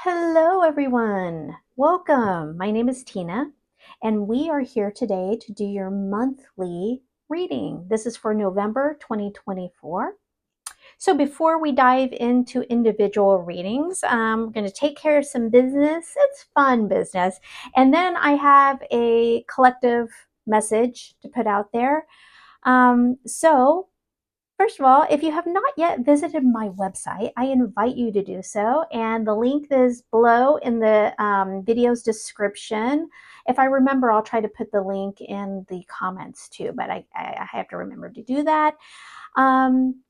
Hello, everyone. Welcome. My name is Tina, and we are here today to do your monthly reading. This is for November 2024. So, before we dive into individual readings, I'm going to take care of some business. It's fun business. And then I have a collective message to put out there. So, First of all, if you have not yet visited my website, I invite you to do so. And the link is below in the video's description. If I remember, I'll try to put the link in the comments too, but I have to remember to do that. Um,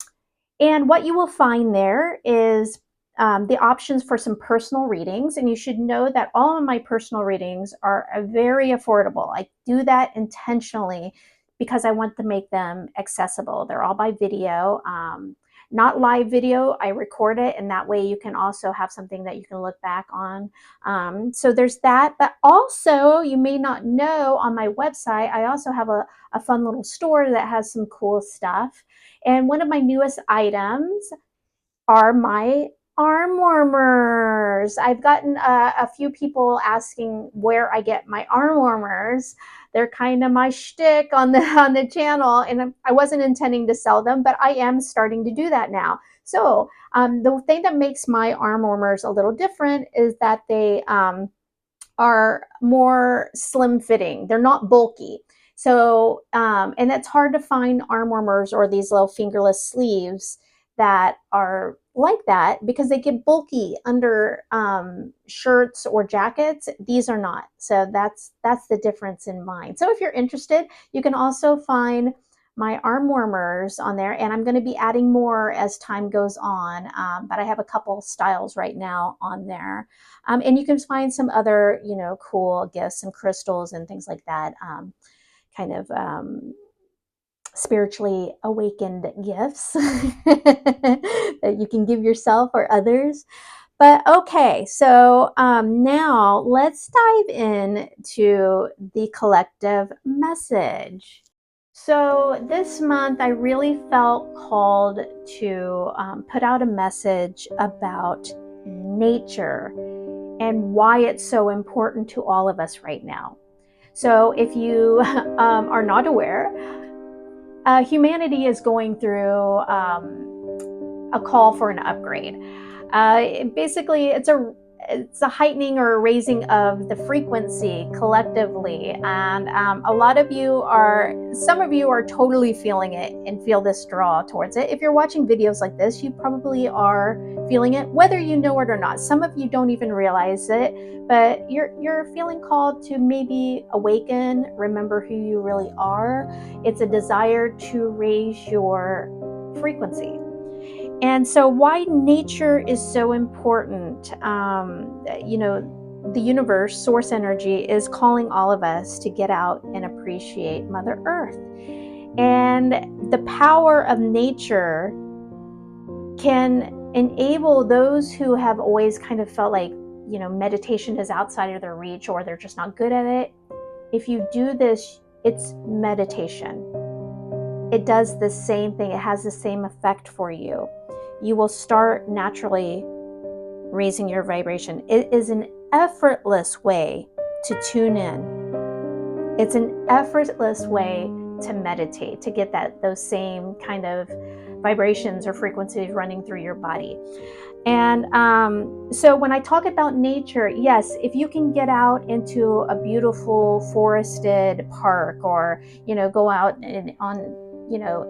and what you will find there is the options for some personal readings. And you should know that all of my personal readings are very affordable. I do that intentionally because I want to make them accessible. They're all by video, not live video. I record it, and that way you can also have something that you can look back on. So there's that. But also, you may not know, on my website, I also have a fun little store that has some cool stuff. And one of my newest items are my arm warmers. I've gotten a few people asking where I get my arm warmers. They're kind of my shtick on the channel, and I wasn't intending to sell them, but I am starting to do that now. So the thing that makes my arm warmers a little different is that they are more slim fitting. They're not bulky. So, and it's hard to find arm warmers or these little fingerless sleeves that are like that because they get bulky under shirts or jackets. These are not. So that's the difference in mine. So if you're interested, you can also find my arm warmers on there, and I'm going to be adding more as time goes on, but I have a couple styles right now on there. And you can find some other, cool gifts and crystals and things like that, kind of spiritually awakened gifts that you can give yourself or others. But okay, so now let's dive in to the collective message. So this month, I really felt called to put out a message about nature and why it's so important to all of us right now. So if you are not aware, humanity is going through a call for an upgrade. Basically, it's a heightening or a raising of the frequency collectively, and some of you are totally feeling it and feel this draw towards it. If you're watching videos like this, you probably are feeling it, whether you know it or not. Some of you don't even realize it, but you're feeling called to maybe awaken, remember who you really are. It's a desire to raise your frequency. And so, why nature is so important, the universe, source energy, is calling all of us to get out and appreciate Mother Earth. And the power of nature can enable those who have always kind of felt like, meditation is outside of their reach or they're just not good at it. If you do this, it's meditation. It does the same thing. It has the same effect for you. You will start naturally raising your vibration. It is an effortless way to tune in. It's an effortless way to meditate, to get those same kind of vibrations or frequencies running through your body. And so when I talk about nature, yes, if you can get out into a beautiful forested park, or go out on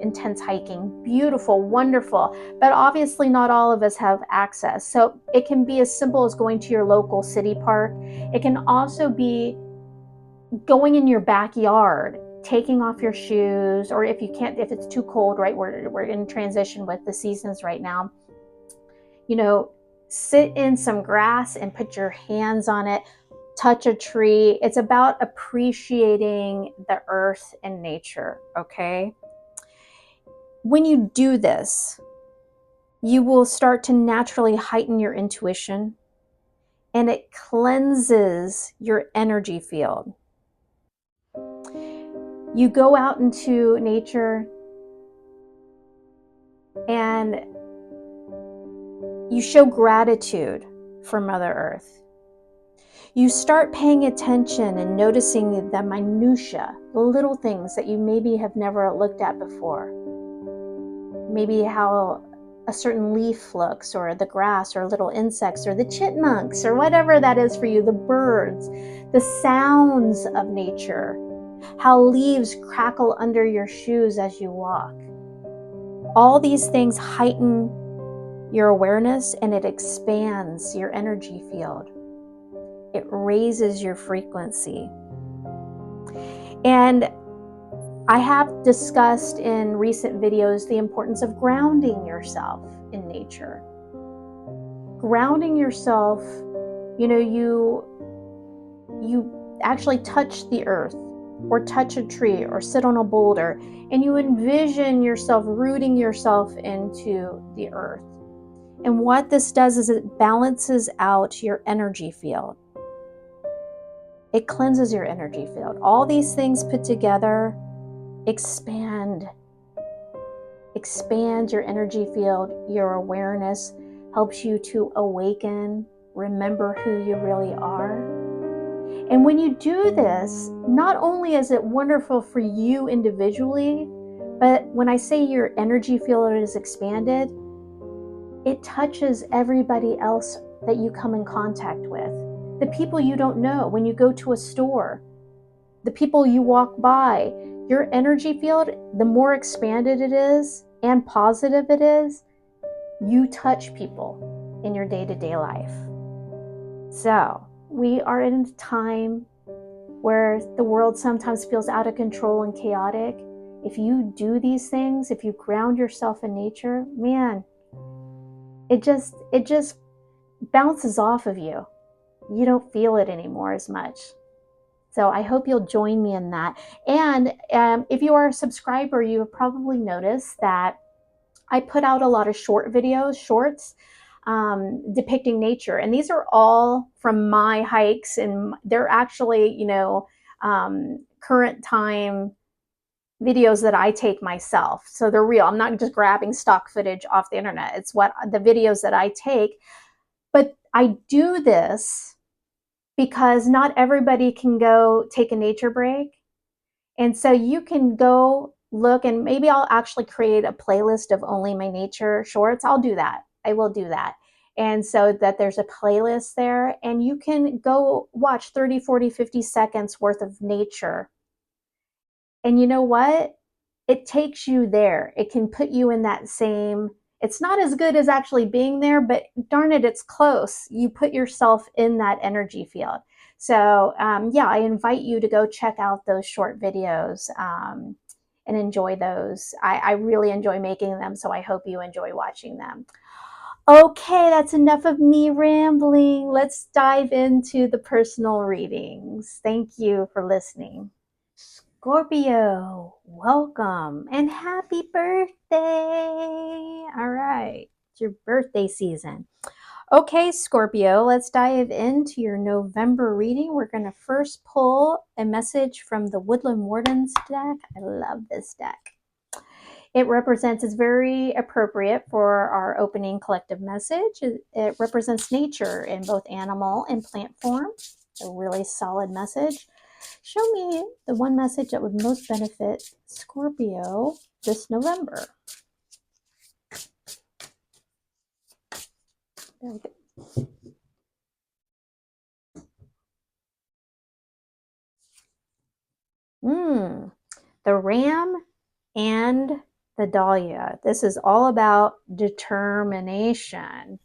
intense hiking, beautiful, wonderful, but obviously not all of us have access. So it can be as simple as going to your local city park. It can also be going in your backyard, taking off your shoes, or if it's too cold, right? We're in transition with the seasons right now. Sit in some grass and put your hands on it, touch a tree. It's about appreciating the earth and nature, okay? When you do this, you will start to naturally heighten your intuition, and it cleanses your energy field. You go out into nature and you show gratitude for Mother Earth. You start paying attention and noticing the minutia, the little things that you maybe have never looked at before. Maybe how a certain leaf looks, or the grass, or little insects, or the chipmunks, or whatever that is for you, the birds, the sounds of nature, how leaves crackle under your shoes as you walk. All these things heighten your awareness, and it expands your energy field. It raises your frequency. And I have discussed in recent videos the importance of grounding yourself in nature. Grounding yourself, you actually touch the earth, or touch a tree, or sit on a boulder, and you envision yourself rooting yourself into the earth. And what this does is it balances out your energy field. It cleanses your energy field. All these things put together expand your energy field. Your awareness helps you to awaken, remember who you really are. And when you do this, not only is it wonderful for you individually, but when I say your energy field is expanded, it touches everybody else that you come in contact with. The people you don't know, when you go to a store, the people you walk by, your energy field, the more expanded it is and positive it is, you touch people in your day-to-day life. So we are in a time where the world sometimes feels out of control and chaotic. If you do these things, if you ground yourself in nature, man, it just bounces off of you. You don't feel it anymore as much. So I hope you'll join me in that. And if you are a subscriber, you have probably noticed that I put out a lot of shorts depicting nature. And these are all from my hikes, and they're actually, current time videos that I take myself. So they're real. I'm not just grabbing stock footage off the internet. It's the videos that I take. But I do this because not everybody can go take a nature break. And so you can go look, and maybe I'll actually create a playlist of only my nature shorts. I'll do that. I will do that. And so that there's a playlist there, and you can go watch 30, 40, 50 seconds worth of nature. And you know what? It takes you there. It can put you in that same, it's not as good as actually being there, but darn it, it's close. You put yourself in that energy field. So yeah, I invite you to go check out those short videos and enjoy those. I really enjoy making them, so I hope you enjoy watching them. Okay, that's enough of me rambling. Let's dive into the personal readings. Thank you for listening. Scorpio, welcome and happy birthday. All right, it's your birthday season. Okay, Scorpio, let's dive into your November reading. We're going to first pull a message from the Woodland Wardens deck. I love this deck. It represents, is very appropriate for our opening collective message. It represents nature in both animal and plant form. A really solid message. Show me the one message that would most benefit Scorpio this November. There we go. The Ram and the Dahlia. This is all about determination.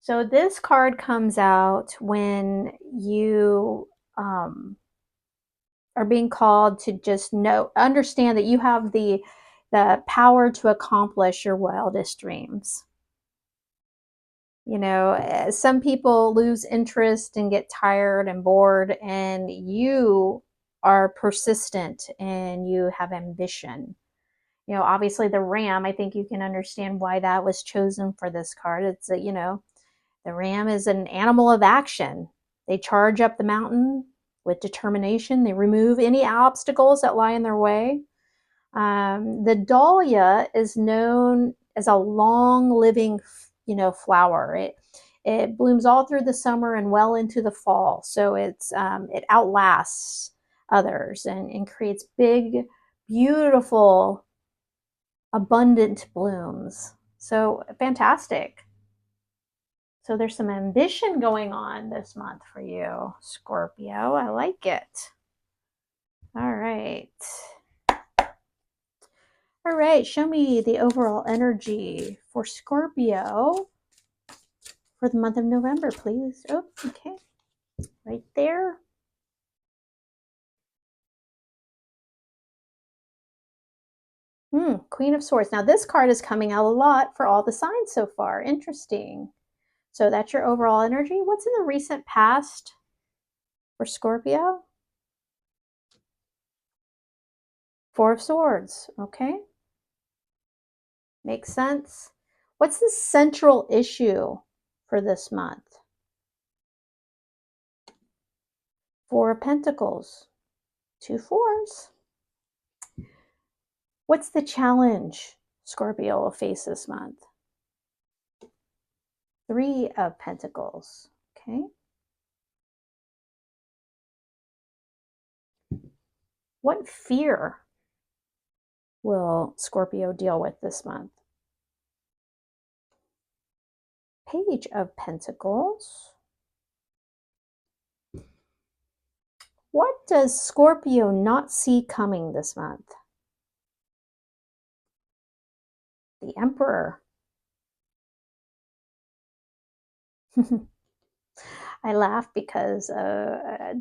So this card comes out when you are being called to just understand that you have the power to accomplish your wildest dreams. Some people lose interest and get tired and bored, and you are persistent and you have ambition. Obviously the Ram, I think you can understand why that was chosen for this card. It's the Ram is an animal of action. They charge up the mountain with determination. They remove any obstacles that lie in their way. The Dahlia is known as a long living, flower. It blooms all through the summer and well into the fall. So it outlasts others and creates big, beautiful, abundant blooms. So fantastic. So there's some ambition going on this month for you, Scorpio. I like it. All right. All right, show me the overall energy for Scorpio for the month of November, please. Oh, okay. Right there. Queen of Swords. Now, this card is coming out a lot for all the signs so far. Interesting. So that's your overall energy. What's in the recent past for Scorpio? Four of Swords. Okay. Makes sense. What's the central issue for this month? Four of Pentacles. Two fours. What's the challenge Scorpio will face this month? Three of Pentacles. Okay. What fear will Scorpio deal with this month? Page of Pentacles. What does Scorpio not see coming this month? The Emperor. I laugh because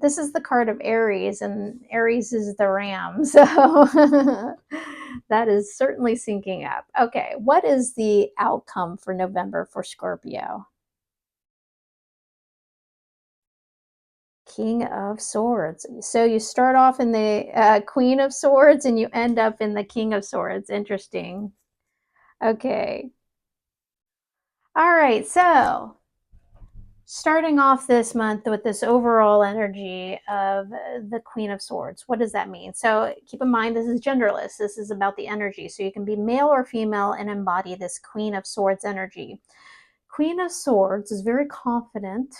this is the card of Aries, and Aries is the ram. So that is certainly syncing up. Okay, what is the outcome for November for Scorpio? King of Swords. So you start off in the Queen of Swords and you end up in the King of Swords. Interesting. Okay. All right. So starting off this month with this overall energy of the Queen of Swords, what does that mean? So keep in mind, this is genderless. This is about the energy. So you can be male or female and embody this Queen of Swords energy. Queen of Swords is very confident,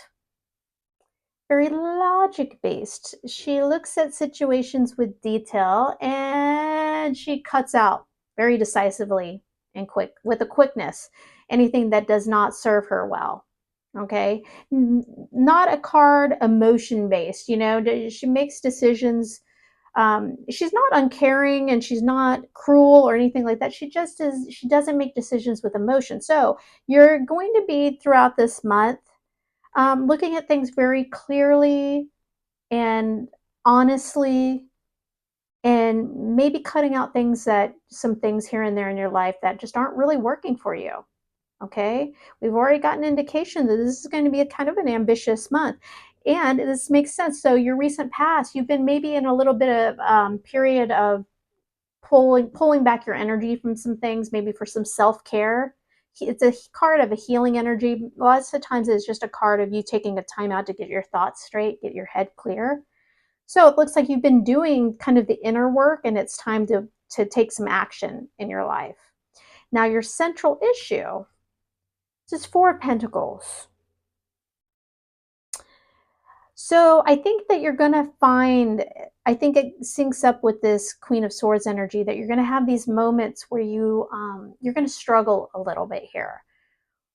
very logic based. She looks at situations with detail and she cuts out very decisively and quick with a quickness anything that does not serve her well. Okay, not a card emotion based. She makes decisions. She's not uncaring and she's not cruel or anything like that. She just is. She doesn't make decisions with emotion. So you're going to be throughout this month looking at things very clearly and honestly, and maybe cutting out some things here and there in your life that just aren't really working for you. Okay, we've already gotten an indication that this is going to be a kind of an ambitious month, and this makes sense. So your recent past, you've been maybe in a little bit of period of pulling back your energy from some things, maybe for some self-care. It's a card of a healing energy. Lots of times it's just a card of you taking a time out to get your thoughts straight, get your head clear. So it looks like you've been doing kind of the inner work and it's time to take some action in your life. Now your central issue is Four of Pentacles. So I think that you're going to find, I think it syncs up with this Queen of Swords energy, that you're going to have these moments where you're going to struggle a little bit here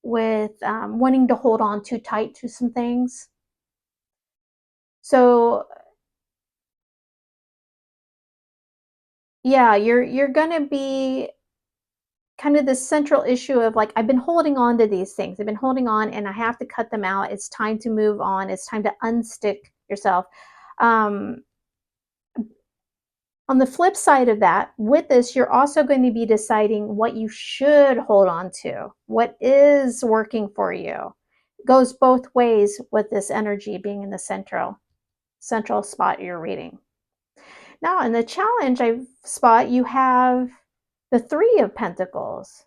with wanting to hold on too tight to some things. So yeah, you're going to be kind of the central issue of like, I've been holding on to these things. I've been holding on and I have to cut them out. It's time to move on. It's time to unstick yourself. On the flip side of that, with this, you're also going to be deciding what you should hold on to, what is working for you. It goes both ways with this energy being in the central spot you're reading. Now, in the challenge spot, you have the Three of Pentacles,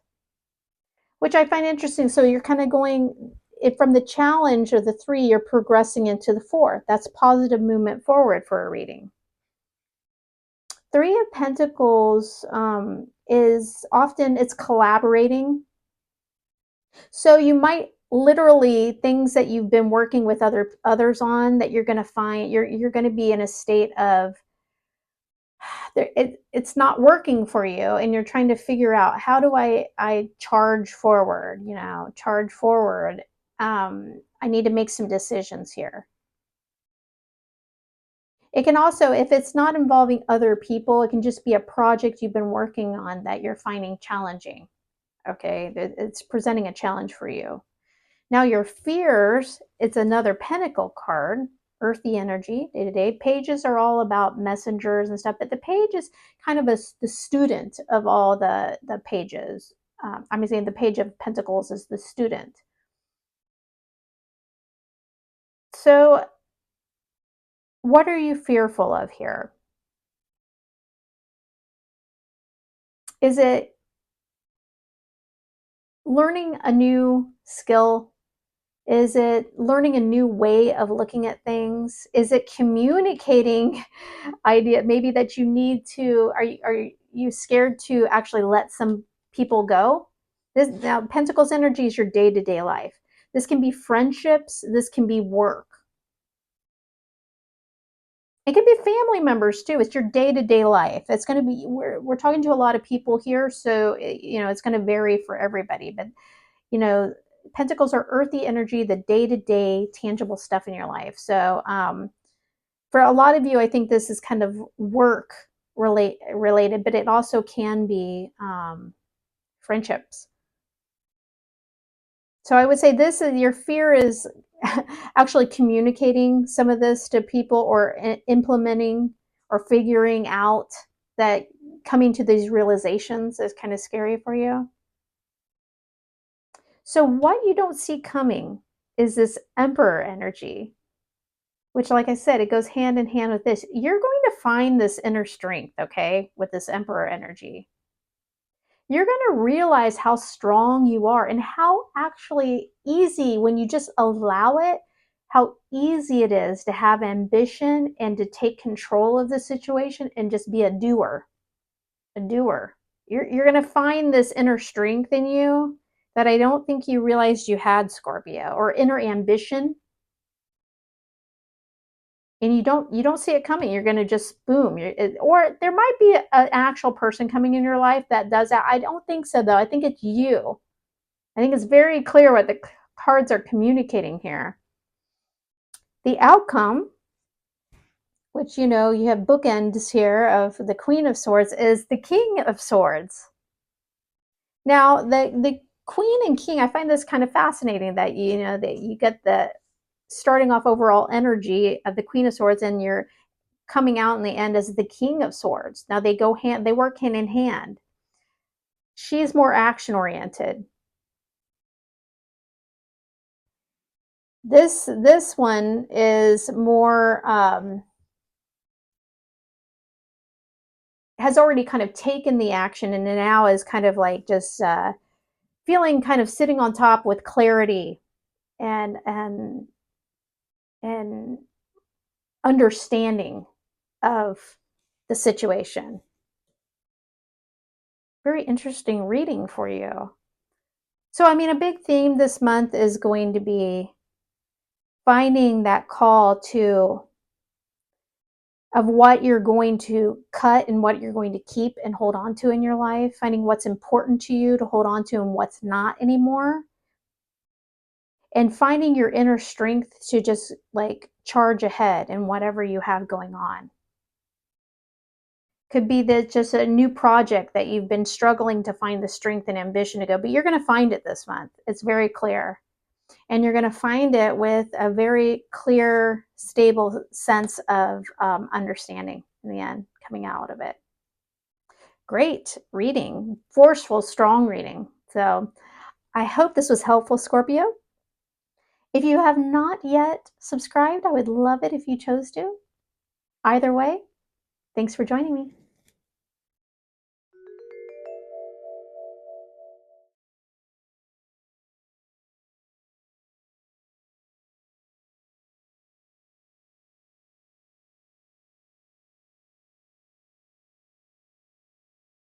which I find interesting. So you're kind of going from the challenge or the three, you're progressing into the four. That's positive movement forward for a reading. Three of Pentacles is often, it's collaborating. So you might literally things that you've been working with others on that you're going to find you're going to be in a state of it's not working for you, and you're trying to figure out how do I charge forward, charge forward. I need to make some decisions here. It can also, if it's not involving other people, it can just be a project you've been working on that you're finding challenging. Okay, it's presenting a challenge for you. Now, your fears, it's another pentacle card, earthy energy, day to day. Pages are all about messengers and stuff, but the page is kind of the student of all the pages. I'm saying the page of pentacles is the student. So, what are you fearful of here? Is it learning a new skill? Is it learning a new way of looking at things? Is it communicating idea maybe that you need to are you scared to actually let some people go? This now Pentacles energy is your day-to-day life. This can be friendships, this can be work. It can be family members too. It's your day-to-day life. It's going to be we're talking to a lot of people here, so it's going to vary for everybody, but you know, Pentacles are earthy energy, the day-to-day tangible stuff in your life. So, for a lot of you, I think this is kind of work related, but it also can be friendships. So I would say this is your fear is actually communicating some of this to people, or implementing or figuring out that coming to these realizations is kind of scary for you. So what you don't see coming is this Emperor energy, which, like I said, it goes hand in hand with this. You're going to find this inner strength, okay, with this Emperor energy. You're going to realize how strong you are, and how actually easy, when you just allow it, how easy it is to have ambition and to take control of the situation and just be a doer. A doer. You're going to find this inner strength in you that I don't think you realized you had, Scorpio, or inner ambition, and you don't see it coming. You're going to just boom. Or there might be an actual person coming in your life that does that. I don't think so, though. I think it's you. I think it's very clear what the cards are communicating here. The outcome, which you have bookends here of the Queen of Swords, is the King of Swords. Now, the Queen and King, I find this kind of fascinating that that you get the starting off overall energy of the Queen of Swords, and you're coming out in the end as the King of Swords. Now they work hand in hand. She's more action oriented. This one is more has already kind of taken the action, and now is kind of like just feeling kind of sitting on top with clarity and understanding of the situation. Very interesting reading for you. So, I mean, a big theme this month is going to be finding that call to of what you're going to cut and what you're going to keep and hold on to in your life, finding what's important to you to hold on to and what's not anymore, and finding your inner strength to just like charge ahead in whatever you have going on. Could be that just a new project that you've been struggling to find the strength and ambition to go, but you're going to find it this month. It's very clear. And you're going to find it with a very clear, stable sense of understanding in the end, coming out of it. Great reading, forceful, strong reading. So I hope this was helpful, Scorpio. If you have not yet subscribed, I would love it if you chose to. Either way, thanks for joining me.